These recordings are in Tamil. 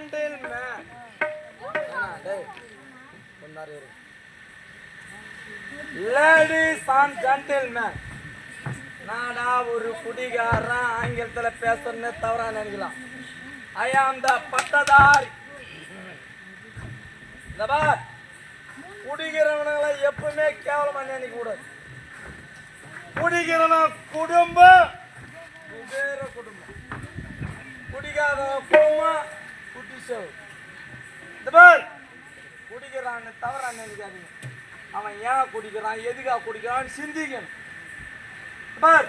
ஜென்டில்மேன். டேய் முன்னாடி இரு. Ladies and gentleman. நாடா ஒரு குடிகாரன் ஆங்கிலத்தில் பேசுறேன்னு தவறா நினைக்கலாம். ஐ ஆம் த பட்டதாரி. இந்த பார், குடிக்கிறவனுங்களை எப்பவுமே கேவலமா நினைக்க கூடாது. குடிக்கிறவன் குடும்பம் குபேர குடும்பம், குடிக்காத குடும்பம் குட்டிசேவ். இந்த பார், குடிக்கிறான்னு தவறா நினைக்காதீங்க. அவன் ஏன் குடிக்கிறான், எதுக்காக குடிக்கிறான்னு சிந்திக்கணும். பார்,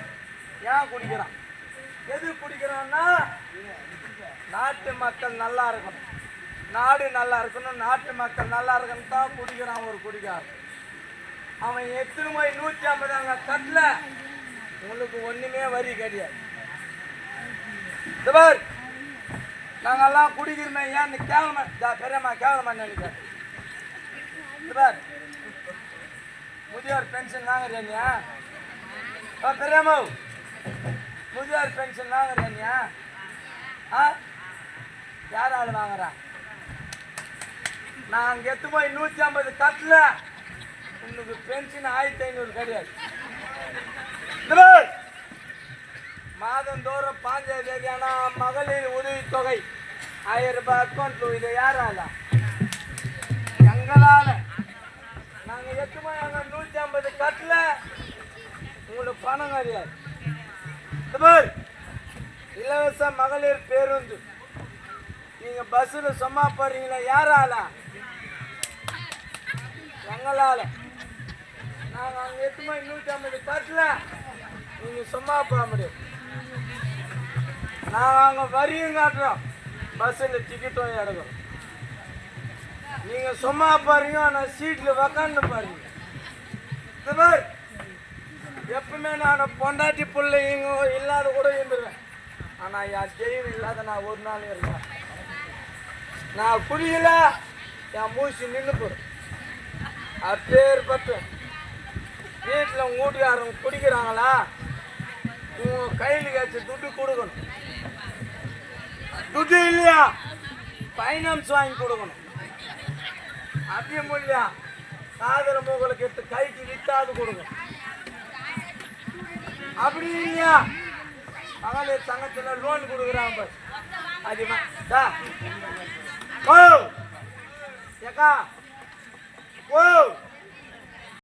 ஏன் குடிக்கிறான், எது குடிக்கிறான்னா நாட்டு மக்கள் நல்லா இருக்கணும், நாடு நல்லா இருக்கணும், நாட்டு மக்கள் நல்லா இருக்கணும் தான் குடிக்கிறான் ஒரு குடிக்காரன். அவன் எத்தனை போய் 150 அங்க கட்டல, உங்களுக்கு ஒண்ணுமே வரி கிடையாது. பார், நாங்கெல்லாம் குடிக்கிறோமே ஏன் கேவலமா பெரியம்மா கேவலமா நினைக்கிறேன். பார், முதியோர் பென்ஷன் வாங்குறியா பெரியம்மா, முதியோர் பென்ஷன் வாங்குறியா? யார் ஆள் வாங்குறா? நான் அங்க எத்து போய் 150 கட்டல, உனக்கு பென்ஷன் 1500 கிடையாது. மாதந்தோறும் 5ஆம் தேதி ஆனா மகளிர் உதவி தொகை 1000 ரூபாய் அக்கௌண்ட்ல. இதை யாரால? எங்களால. நாங்க எத்து போய் அங்க 150 கட்டல, உங்களுக்கு பணம் கிடையாது. இலவச மகளிர் பேருந்து நீங்க பஸ்ல சும்மா போறீங்களா? யாரால? எங்களால. நாங்க அங்க எட்டுமா 150 கட்டல, நீங்க சும்மா போக முடியும். நாங்க அங்க வரியும் காட்டுறோம், பஸ்ல டிக்கெட்டும் எடுக்கிறோம். நீங்க சும்மா போறீங்க, ஆனா சீட்ல உக்காந்து பாருங்க. எப்பவுமே நான் பொண்டாட்டி பிள்ளைங்க இல்லாத கூட இருந்துருவேன், ஆனா என் தெய்வம் இல்லாத நான் ஒரு நாள் இருக்கேன். நான் குடிக்கல, என் மூச்சு நின்று போறேன். அப்பேற்பட்டு வீட்டில் உங்க வீட்டுக்காரங்க குடிக்கிறாங்களா, உங்க கையில் வச்சு துட்டு கொடுக்கணும். துட்டு இல்லையா ஃபைனான்ஸ் வாங்கி கொடுக்கணும். அப்படியே முடியா காதல மூகளுக்கு எடுத்து கைக்கு விட்டாது கொடுக்கணும். அப்படி இல்லையா மகளிர் சங்கத்தில் லோன் கொடுக்குறாங்க. அதிகமா ஏக்கா ஓ